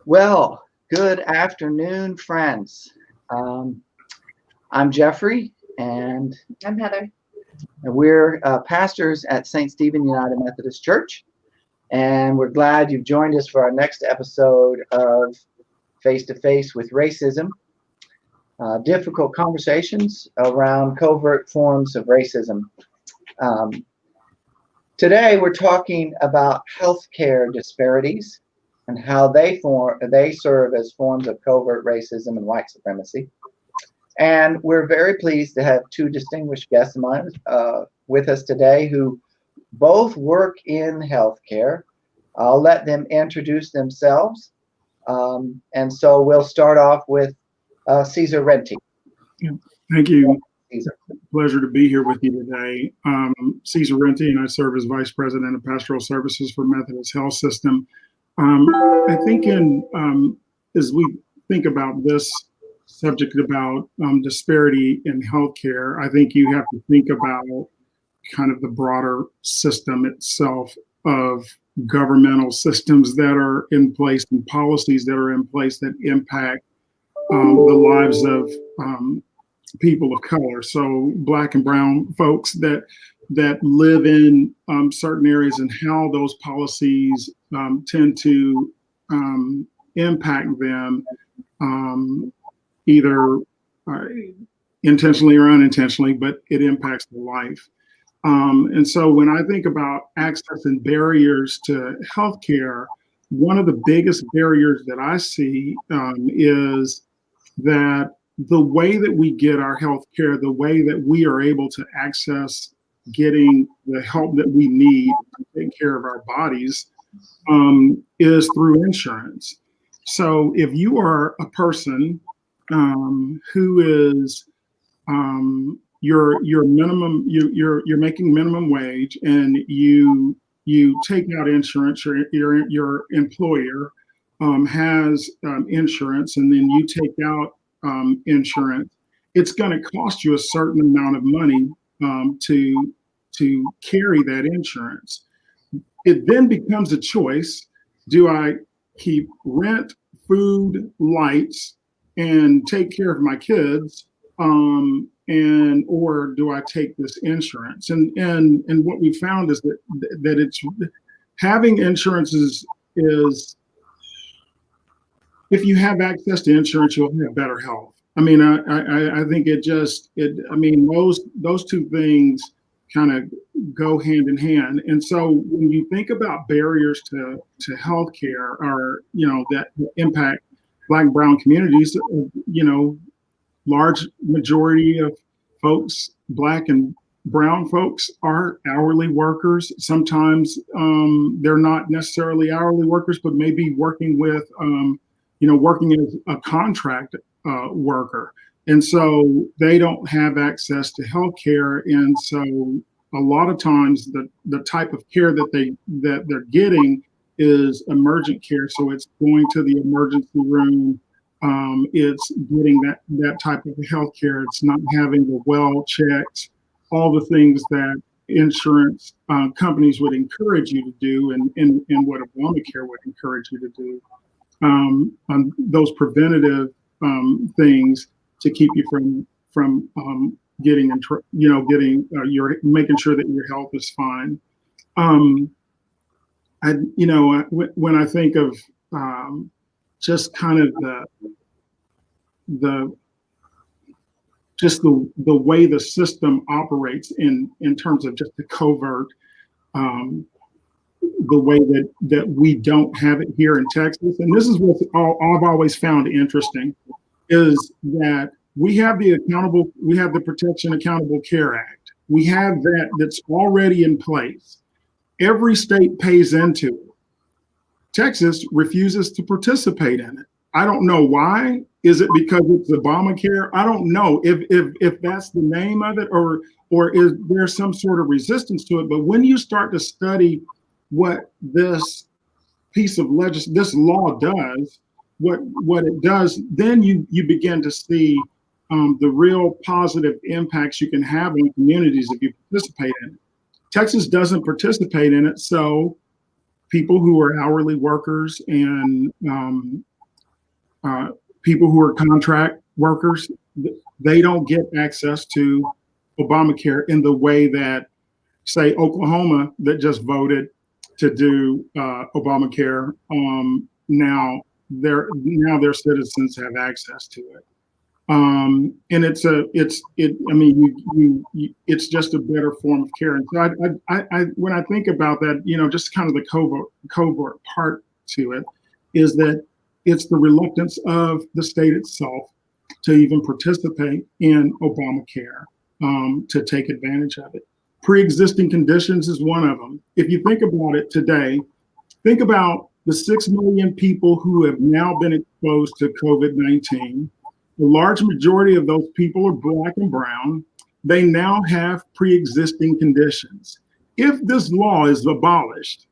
Well, good afternoon, friends. Um, I'm Jeffrey, and I'm Heather. we're pastors at St. Stephen United Methodist Church, and we're glad you've joined us for our next episode of Face to Face with Racism, difficult conversations around covert forms of racism. Um, Today, we're talking about healthcare disparities and how they serve as forms of covert racism and white supremacy. And we're very pleased to have two distinguished guests of mine with us today who both work in healthcare. I'll let them introduce themselves. And so we'll start off with Caesar Rentie. Yeah. Thank you. Caesar. Pleasure to be here with you today. Caesar Rentie, and I serve as Vice President of Pastoral Services for Methodist Health System. I think as we think about this subject about disparity in healthcare, I think you have to think about kind of the broader system itself of governmental systems that are in place and policies that are in place that impact the lives of people of color. So Black and brown folks that live in certain areas, and how those policies tend to impact them either intentionally or unintentionally, but it impacts their life. And so when I think about access and barriers to healthcare, one of the biggest barriers that I see is that the way that we get our healthcare, the way that we are able to access getting the help that we need to take care of our bodies is through insurance. So if you are a person who is you're making minimum wage, and you take out insurance, your employer has insurance, and then you take out insurance, it's going to cost you a certain amount of money to carry that insurance. It then becomes a choice: do I keep rent, food, lights, and take care of my kids, or do I take this insurance? And what we found is that it's having insurance is if you have access to insurance, you'll have better health. I mean, I think those two things kind of go hand in hand. And so when you think about barriers to healthcare, or that impact Black and brown communities, large majority of folks, Black and brown folks, are hourly workers. Sometimes they're not necessarily hourly workers, but maybe working with working as a contract worker. And so they don't have access to health care. And so a lot of times the type of care that they're getting is emergent care. So it's going to the emergency room. It's getting that type of health care. It's not having the well checks, all the things that insurance companies would encourage you to do, and what Obamacare would encourage you to do. Those preventative things to keep you from getting making sure that your health is fine. When I think of just kind of the way the system operates in terms of just the covert, the way that we don't have it here in Texas. And this is what I've always found interesting, is that we have the Protection Accountable Care Act. We have that's already in place. Every state pays into it. Texas refuses to participate in it. I don't know why. Is it because it's Obamacare? I don't know if that's the name of it, or is there some sort of resistance to it. But when you start to study what this piece of this law does, what it does, then you begin to see the real positive impacts you can have on communities if you participate in it. Texas doesn't participate in it, so people who are hourly workers and people who are contract workers, they don't get access to Obamacare in the way that, say, Oklahoma, that just voted to do Obamacare. Now their citizens have access to it. And it's just a better form of care. And so I when I think about that, just kind of the covert part to it is that it's the reluctance of the state itself to even participate in Obamacare, to take advantage of it. Pre-existing conditions is one of them. If you think about it today, think about the 6 million people who have now been exposed to COVID-19. The large majority of those people are Black and brown. They now have pre-existing conditions. If this law is abolished,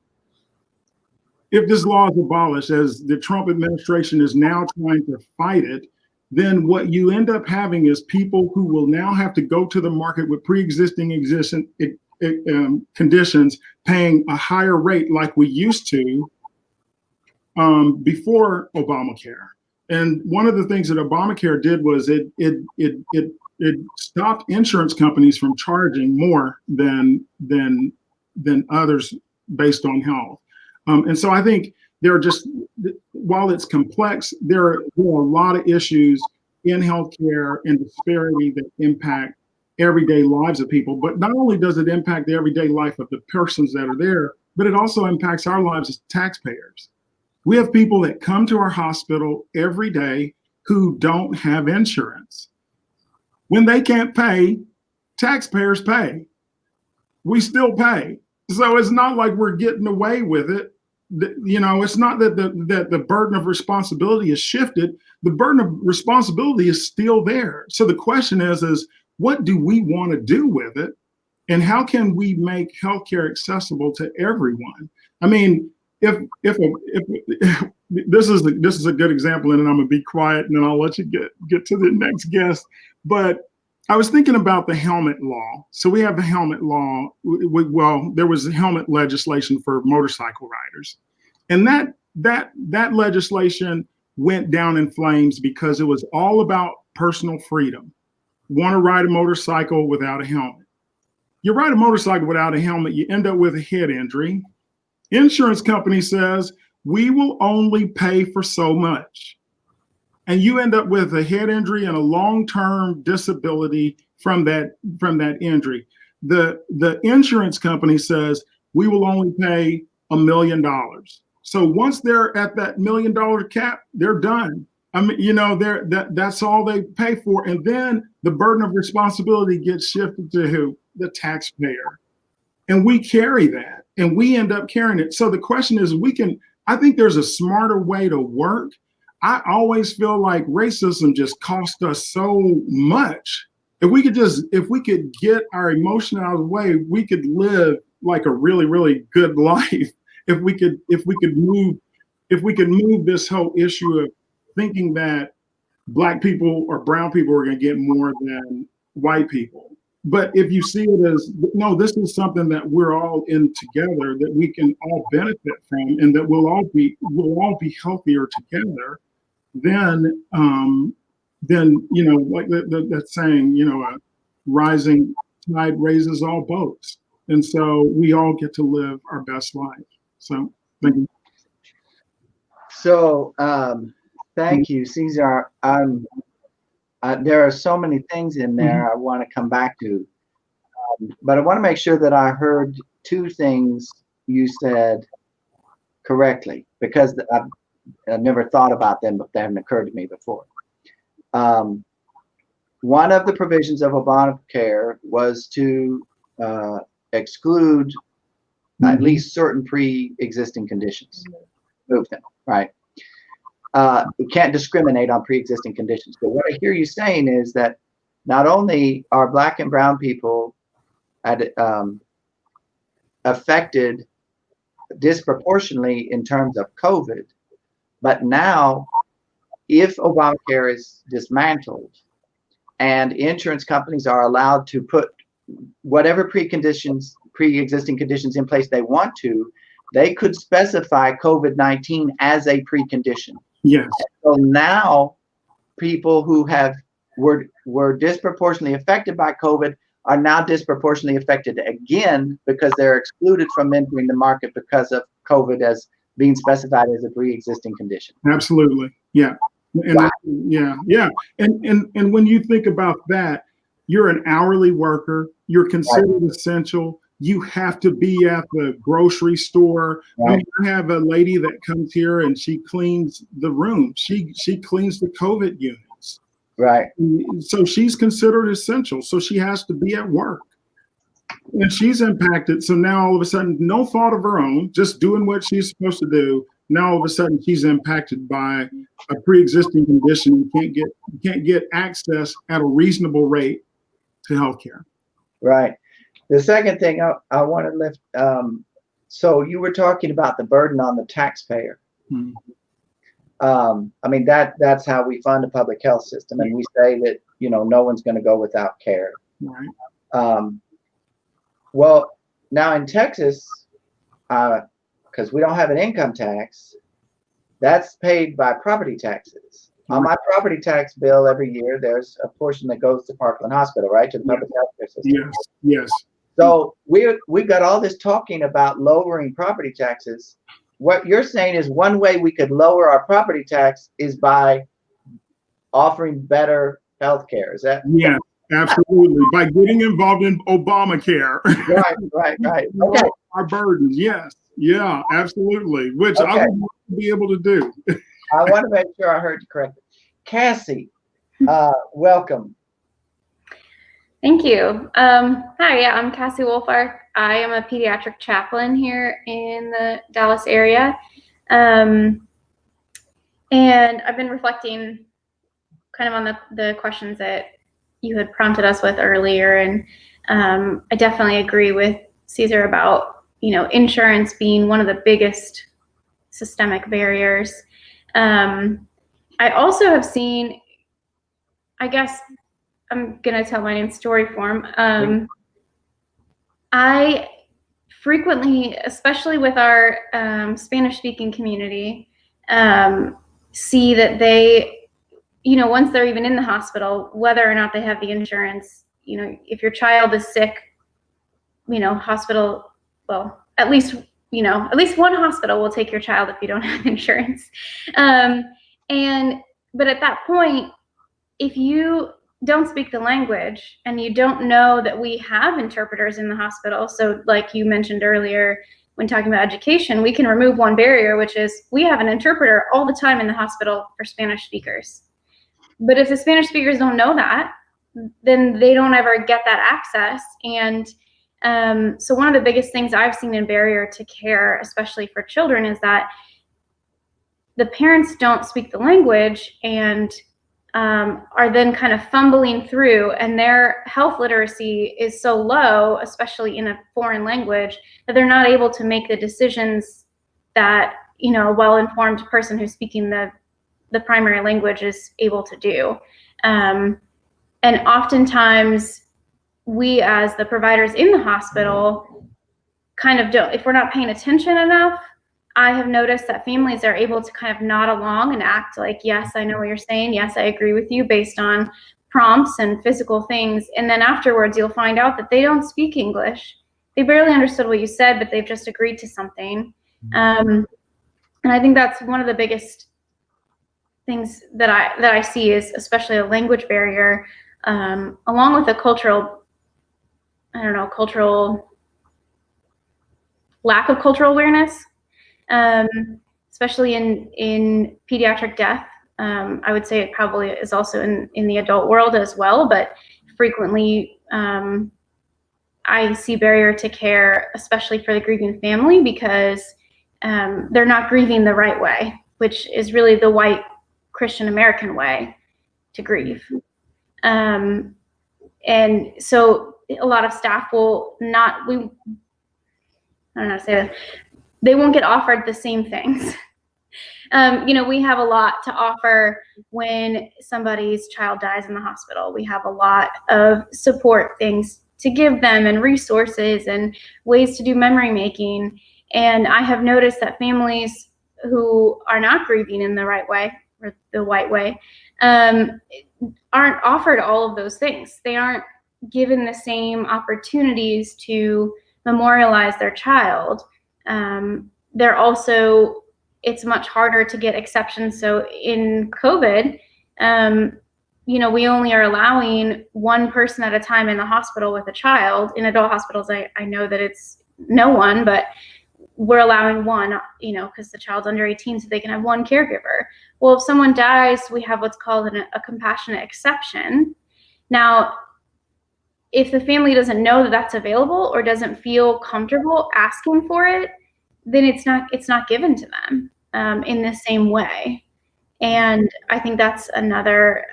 as the Trump administration is now trying to fight it, then what you end up having is people who will now have to go to the market with pre-existing conditions, paying a higher rate like we used to before Obamacare. And one of the things that Obamacare did was it stopped insurance companies from charging more than others based on health. And so I think there are just, while it's complex, there are a lot of issues in healthcare and disparity that impact everyday lives of people. But not only does it impact the everyday life of the persons that are there, but it also impacts our lives as taxpayers. We have people that come to our hospital every day who don't have insurance. When they can't pay, taxpayers pay. We still pay. So it's not like we're getting away with it. It's not that the burden of responsibility is shifted. The burden of responsibility is still there. So the question is what do we want to do with it? And how can we make healthcare accessible to everyone? I mean, if this is a good example, and then I'm gonna be quiet, and then I'll let you get to the next guest. But I was thinking about the helmet law. So we have the helmet law. There was helmet legislation for motorcycle riders, and that legislation went down in flames because it was all about personal freedom. Want to ride a motorcycle without a helmet? You ride a motorcycle without a helmet, you end up with a head injury. Insurance company says, we will only pay for so much. And you end up with a head injury and a long-term disability from that injury. The insurance company says, we will only pay $1 million. So once they're at that $1 million cap, they're done. I mean, that's all they pay for. And then the burden of responsibility gets shifted to who? The taxpayer. And we carry that, and we end up carrying it. So the question is, I think there's a smarter way to work. I always feel like racism just cost us so much. If we could get our emotion out of the way, we could live like a really, really good life. If we could move this whole issue of thinking that Black people or brown people are going to get more than white people. But if you see it as, no, this is something that we're all in together, that we can all benefit from, and that we'll all be healthier together, then like that saying, a rising tide raises all boats. And so we all get to live our best life. So thank you. So thank you, Cesar. There are so many things in there I want to come back to, but I want to make sure that I heard two things you said correctly, because I've never thought about them, but they haven't occurred to me before. One of the provisions of Obamacare was to exclude at least certain pre-existing conditions, move them, right? We can't discriminate on pre-existing conditions. But what I hear you saying is that not only are Black and brown people affected disproportionately in terms of COVID, but now if Obamacare is dismantled and insurance companies are allowed to put whatever pre-existing conditions in place they want to, they could specify COVID-19 as a precondition. Yes. So now people who were disproportionately affected by COVID are now disproportionately affected again because they're excluded from entering the market because of COVID as being specified as a pre-existing condition. Absolutely. Yeah. And Wow. yeah. And when you think about that, you're an hourly worker, you're considered essential. You have to be at the grocery store. Right. I mean, I have a lady that comes here and she cleans the room. She cleans the COVID units. Right. So she's considered essential. So she has to be at work. And she's impacted. So now all of a sudden, no fault of her own, just doing what she's supposed to do. Now all of a sudden she's impacted by a pre-existing condition and can't get access at a reasonable rate to healthcare. Right. The second thing I want to lift, so you were talking about the burden on the taxpayer. Hmm. I mean, that's how we fund a public health system, and we say that, no one's going to go without care. Right. Well, now in Texas, because we don't have an income tax, that's paid by property taxes. On my property tax bill every year, there's a portion that goes to Parkland Hospital, right, to the public health care system. Yes. So we've got all this talking about lowering property taxes. What you're saying is one way we could lower our property tax is by offering better health care. Is that? Yeah, absolutely. By getting involved in Obamacare. Right. Okay. Our burdens. Yes. Yeah, absolutely. Which Okay. I would want to be able to do. I want to make sure I heard you correctly. Cassie, welcome. Thank you. Hi, yeah, I'm Cassie Wohlfarth. I am a pediatric chaplain here in the Dallas area. And I've been reflecting kind of on the questions that you had prompted us with earlier. And I definitely agree with Caesar about, insurance being one of the biggest systemic barriers. I also have seen, I guess, I'm going to tell my name story form. I frequently, especially with our Spanish-speaking community, see that they, once they're even in the hospital, whether or not they have the insurance, if your child is sick, hospital, well, at least one hospital will take your child if you don't have insurance. But at that point, if you don't speak the language and you don't know that we have interpreters in the hospital, so like you mentioned earlier when talking about education, we can remove one barrier, which is we have an interpreter all the time in the hospital for Spanish speakers. But if the Spanish speakers don't know that, then they don't ever get that access. And so one of the biggest things I've seen in barrier to care, especially for children, is that the parents don't speak the language and are then kind of fumbling through, and their health literacy is so low, especially in a foreign language, that they're not able to make the decisions that a well-informed person who's speaking the primary language is able to do. And oftentimes we as the providers in the hospital kind of don't, if we're not paying attention enough, I have noticed that families are able to kind of nod along and act like, yes, I know what you're saying. Yes, I agree with you based on prompts and physical things. And then afterwards, you'll find out that they don't speak English. They barely understood what you said, but they've just agreed to something. And I think that's one of the biggest things that I see is especially a language barrier, along with a cultural lack of cultural awareness. Especially in pediatric death. I would say it probably is also in the adult world as well, but frequently I see barrier to care, especially for the grieving family, because they're not grieving the right way, which is really the white Christian American way to grieve. And so a lot of staff will not, I don't know how to say that. They won't get offered the same things. We have a lot to offer when somebody's child dies in the hospital. We have a lot of support things to give them and resources and ways to do memory making. And I have noticed that families, who are not grieving in the right way or the white way aren't offered all of those things. They aren't given the same opportunities to memorialize their child. They're also, it's much harder to get exceptions. So in COVID, we only are allowing one person at a time in the hospital with a child. In adult hospitals, I know that it's no one, but we're allowing one, because the child's under 18, so they can have one caregiver. Well, if someone dies, we have what's called a compassionate exception. Now, if the family doesn't know that that's available or doesn't feel comfortable asking for it, then it's not given to them in the same way. And I think that's another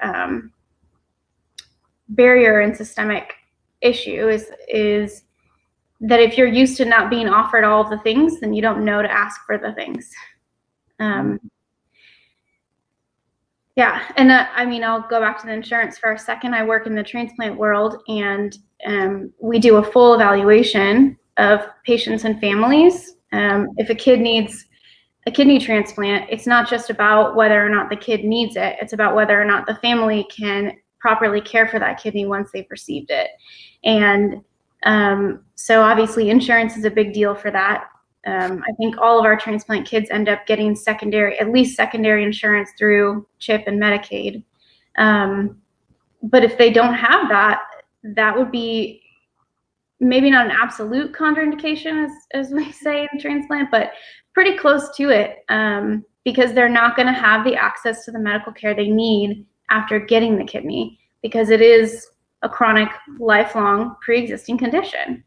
barrier and systemic issue is that if you're used to not being offered all of the things, then you don't know to ask for the things. Yeah, and I'll go back to the insurance for a second. I work in the transplant world, and we do a full evaluation of patients and families. If a kid needs a kidney transplant, it's not just about whether or not the kid needs it. It's about whether or not the family can properly care for that kidney once they've received it. And so obviously insurance is a big deal for that. I think all of our transplant kids end up getting at least secondary insurance through CHIP and Medicaid. But if they don't have that, that would be maybe not an absolute contraindication, as we say in transplant, but pretty close to it, because they're not going to have the access to the medical care they need after getting the kidney, because it is a chronic, lifelong, pre-existing condition.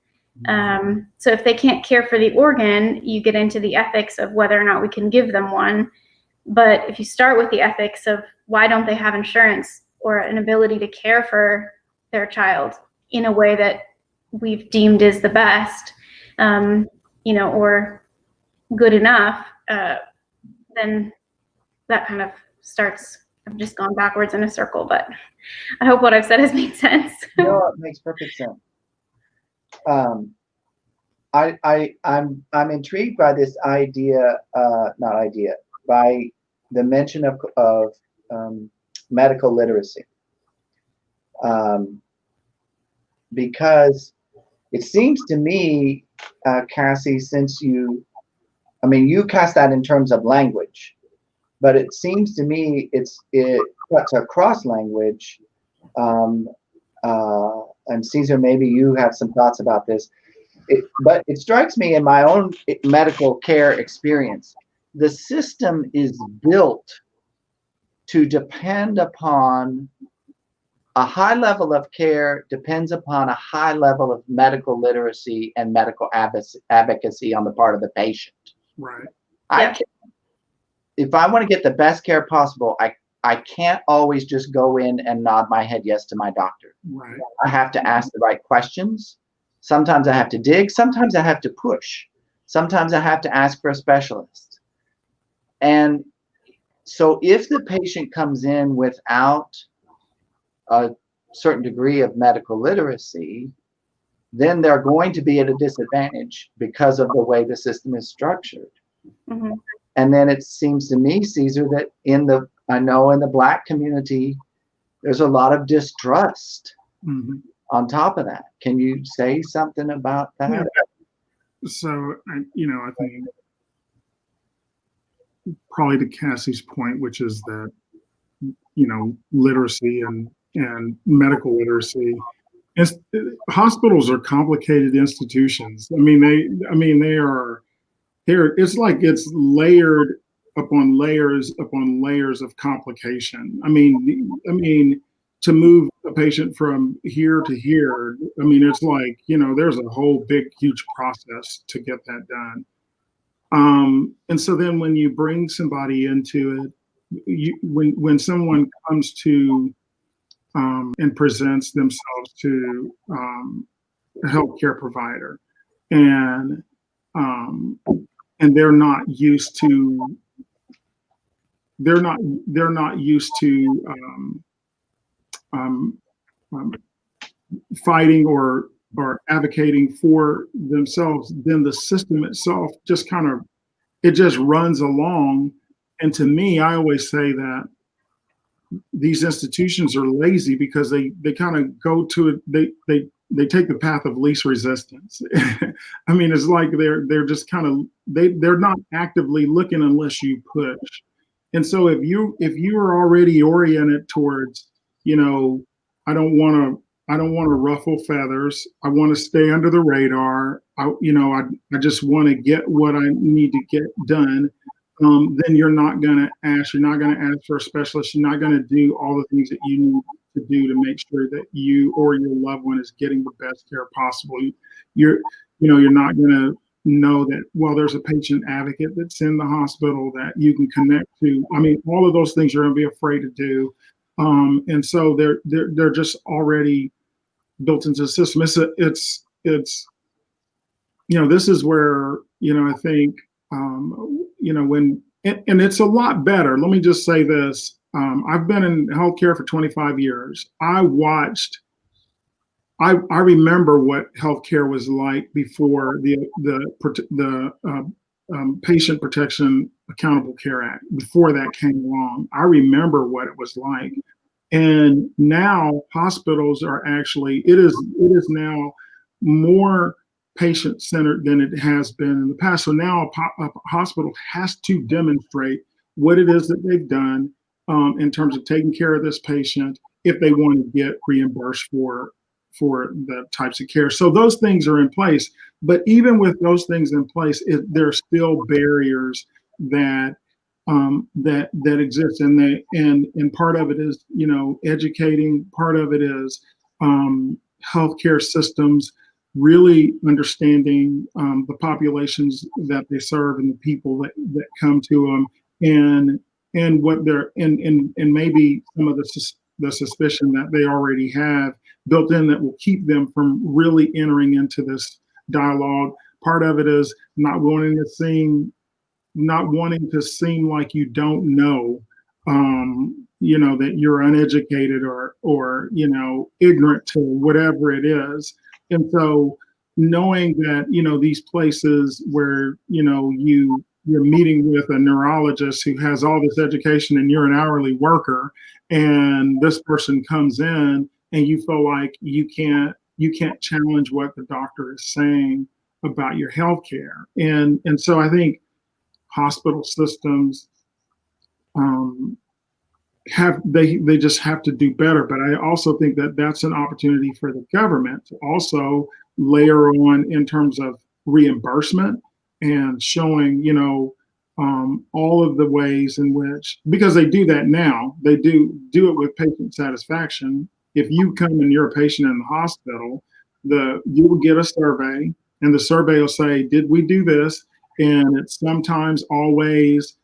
So if they can't care for the organ, you get into the ethics of whether or not we can give them one. But if you start with the ethics of why don't they have insurance or an ability to care for their child in a way that we've deemed is the best, or good enough, then that kind of starts. I've just gone backwards in a circle, but I hope what I've said has made sense. No, it makes perfect sense. I'm intrigued by this idea, by the mention of medical literacy, because it seems to me, Cassie, since you cast that in terms of language, but it seems to me it cuts across language. And Caesar, maybe you have some thoughts about this. But it strikes me in my own medical care experience, the system is built to depend upon a high level of care, depends upon a high level of medical literacy and medical advocacy on the part of the patient. Right. If I want to get the best care possible, I can't always just go in and nod my head yes to my doctor. Right. I have to ask the right questions. Sometimes I have to dig. Sometimes I have to push. Sometimes I have to ask for a specialist. And so if the patient comes in without a certain degree of medical literacy, then they're going to be at a disadvantage because of the way the system is structured. Mm-hmm. And then it seems to me, Caesar, that in the Black community, there's a lot of distrust on top of that. Can you say something about that? Yeah. So, I think probably to Cassie's point, which is that, literacy and medical literacy, hospitals are complicated institutions. They are. It's like it's layered upon layers of complication. To move a patient from here to here, it's like, there's a whole big, huge process to get that done. And so then when you bring somebody into it, when someone comes to and presents themselves to a healthcare provider, and they're not used to fighting or advocating for themselves, then the system itself just kind of it just runs along. And to me, I always say that these institutions are lazy because they kind of go to it. They take the path of least resistance. I mean, it's like they're just kind of they're not actively looking unless you push. And so if you are already oriented towards, you know, I don't want to ruffle feathers. I want to stay under the radar. I just want to get what I need to get done. Then you're not going to ask. You're not going to ask for a specialist. You're not going to do all the things that you need to do to make sure that you or your loved one is getting the best care possible. You're not going to know that, well, there's a patient advocate that's in the hospital that you can connect to. I mean, all of those things you're going to be afraid to do. And so they're just already built into the system. It's this is where, I think, and it's a lot better. Let me just say this. I've been in healthcare for 25 years. I remember what healthcare was like before the Patient Protection Accountable Care Act, before that came along. I remember what it was like. And now hospitals are actually, it is now more patient-centered than it has been in the past. So now a hospital has to demonstrate what it is that they've done in terms of taking care of this patient if they want to get reimbursed for the types of care. So those things are in place. But even with those things in place, there are still barriers that exist, and part of it is educating. Part of it is healthcare systems really understanding the populations that they serve and the people that come to them, and what they're and maybe some of the suspicion that they already have built in that will keep them from really entering into this dialogue. Part of it is not wanting to seem like you don't know, that you're uneducated or ignorant to whatever it is. And so knowing that, these places where, you're meeting with a neurologist who has all this education and you're an hourly worker, and this person comes in and you feel like you can't challenge what the doctor is saying about your health care. And so I think hospital systems they just have to do better. But I also think that that's an opportunity for the government to also layer on in terms of reimbursement and showing, all of the ways in which, because they do that now, they do it with patient satisfaction. If you come and you're a patient in the hospital, you will get a survey, and the survey will say, did we do this? And it's sometimes always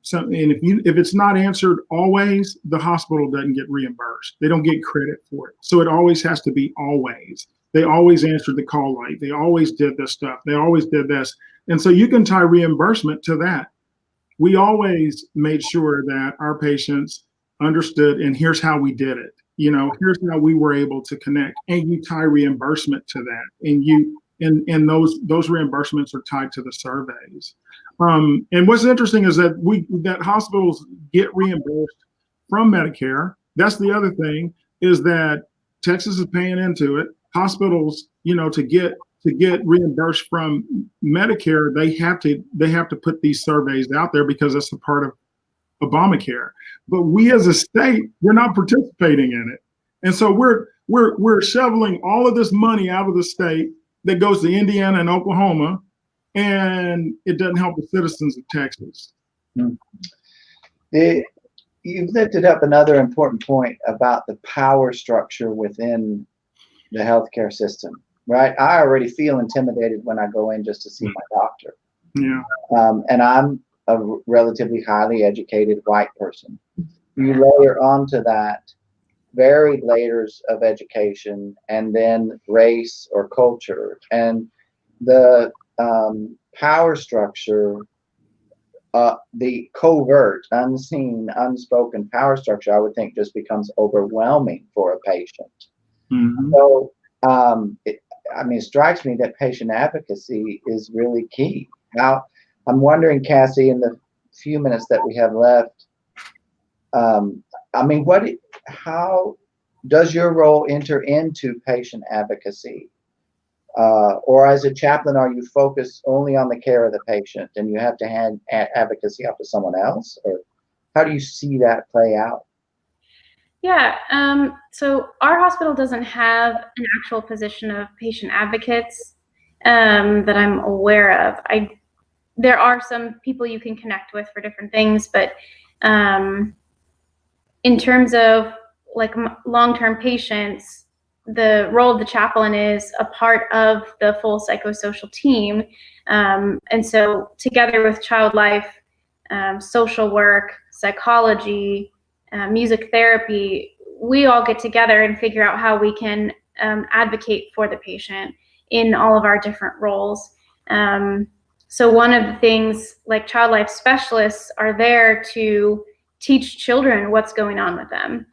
something. And if it's not answered always, the hospital doesn't get reimbursed. They don't get credit for it. So it always has to be always. They always answered the call light. They always did this stuff. They always did this. And so you can tie reimbursement to that. We always made sure that our patients understood, and here's how we did it. Here's how we were able to connect. And you tie reimbursement to that. And those reimbursements are tied to the surveys. And what's interesting is that hospitals get reimbursed from Medicare. That's the other thing, is that Texas is paying into it. Hospitals, to get reimbursed from Medicare, they have to put these surveys out there because that's a part of Obamacare. But we as a state, we're not participating in it. And so we're shoveling all of this money out of the state that goes to Indiana and Oklahoma, and it doesn't help the citizens of Texas. You've lifted up another important point about the power structure within the healthcare system, right? I already feel intimidated when I go in just to see my doctor. Yeah. And I'm a relatively highly educated white person. You layer onto that varied layers of education, and then race or culture, and the power structure, the covert, unseen, unspoken power structure, I would think just becomes overwhelming for a patient. Mm-hmm. So, it strikes me that patient advocacy is really key. How I'm wondering, Cassie, in the few minutes that we have left, I mean, how does your role enter into patient advocacy? Or as a chaplain, are you focused only on the care of the patient and you have to hand advocacy off to someone else? Or how do you see that play out? Yeah, so our hospital doesn't have an actual position of patient advocates that I'm aware of. There are some people you can connect with for different things, but in terms of like long-term patients, the role of the chaplain is a part of the full psychosocial team. And so together with child life, social work, psychology, music therapy, we all get together and figure out how we can advocate for the patient in all of our different roles. So one of the things, like child life specialists are there to teach children what's going on with them.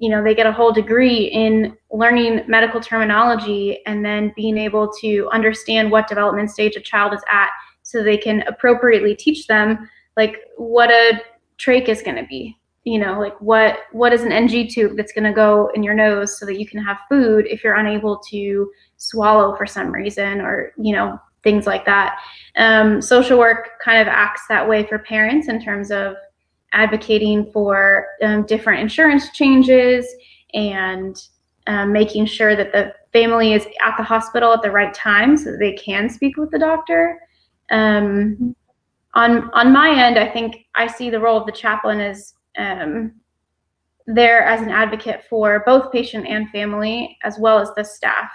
You know, they get a whole degree in learning medical terminology and then being able to understand what development stage a child is at so they can appropriately teach them like what a trach is going to be, you know, like what is an NG tube that's going to go in your nose so that you can have food if you're unable to swallow for some reason, or, you know, things like that. Social work kind of acts that way for parents in terms of advocating for different insurance changes and making sure that the family is at the hospital at the right time so that they can speak with the doctor. On my end, I think I see the role of the chaplain as there as an advocate for both patient and family, as well as the staff.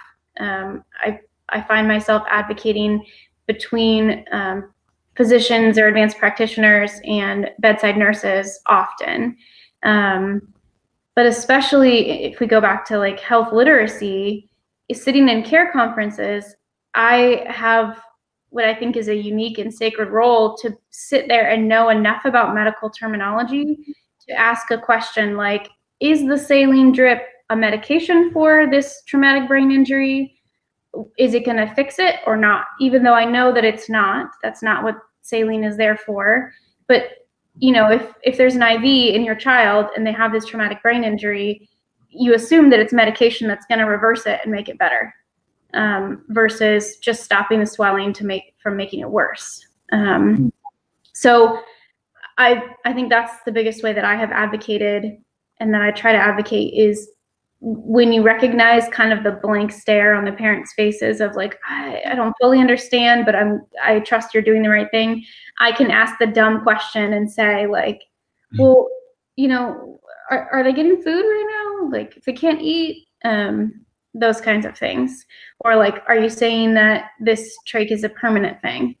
I find myself advocating between physicians or advanced practitioners and bedside nurses often. But especially if we go back to like health literacy, sitting in care conferences, I have what I think is a unique and sacred role to sit there and know enough about medical terminology to ask a question like, is the saline drip a medication for this traumatic brain injury? Is it going to fix it or not? Even though I know that it's not, that's not what saline is there for. But, you know, if there's an IV in your child and they have this traumatic brain injury, you assume that it's medication that's going to reverse it and make it better, versus just stopping the swelling from making it worse. So I think that's the biggest way that I have advocated and that I try to advocate is when you recognize kind of the blank stare on the parents' faces of like, I don't fully understand, but I trust you're doing the right thing. I can ask the dumb question and say like, well, you know, are they getting food right now? Like if they can't eat, those kinds of things. Or like, are you saying that this trach is a permanent thing?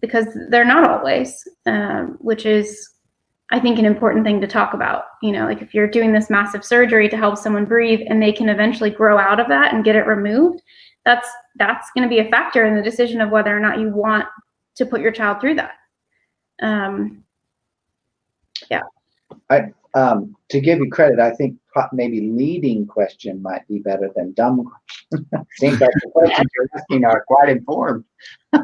Because they're not always, which is, I think, an important thing to talk about. You know, like if you're doing this massive surgery to help someone breathe and they can eventually grow out of that and get it removed, that's going to be a factor in the decision of whether or not you want to put your child through that. Yeah. To give you credit, I think maybe leading question might be better than dumb question. Seems like the questions you're asking are quite informed. I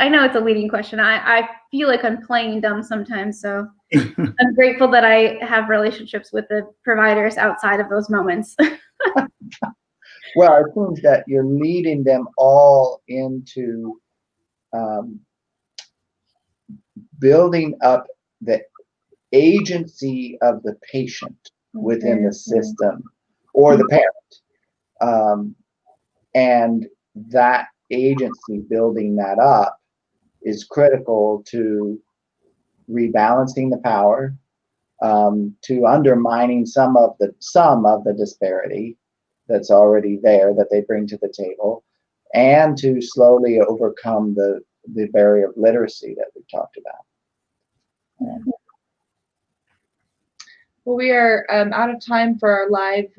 know it's a leading question. I feel like I'm playing dumb sometimes, so I'm grateful that I have relationships with the providers outside of those moments. Well, it seems that you're leading them all into building up the agency of the patient within the system or the parent. And that agency, building that up, is critical to rebalancing the power, to undermining some of the disparity that's already there that they bring to the table, and to slowly overcome the barrier of literacy that we've talked about. Well, we are out of time for our live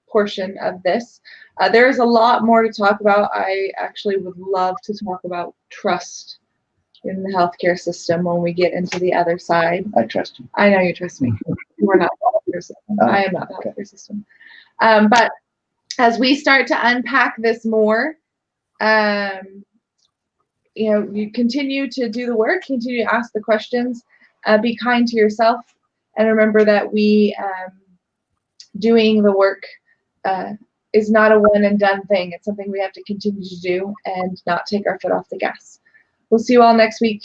portion of this. There is a lot more to talk about. I actually would love to talk about trust in the healthcare system when we get into the other side. I trust you. I know you trust me. We're not the healthcare system. I am not the healthcare system. But as we start to unpack this more, You continue to do the work, continue to ask the questions, be kind to yourself, and remember that doing the work is not a one and done thing. It's something we have to continue to do and not take our foot off the gas. We'll see you all next week,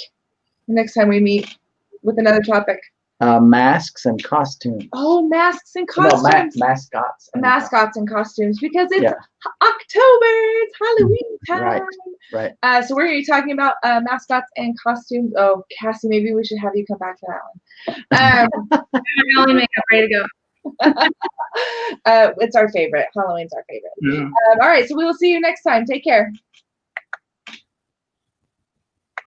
next time we meet with another topic. Masks and costumes. Oh, masks and No, costumes. mascots. Mascots and costumes, because it's Yeah. October, it's Halloween time. Right. So we're going to be talking about mascots and costumes. Oh, Cassie, maybe we should have you come back for that one. Really makeup ready to go. It's our favorite. Halloween's our favorite. Yeah. All right, so we will see you next time. Take care.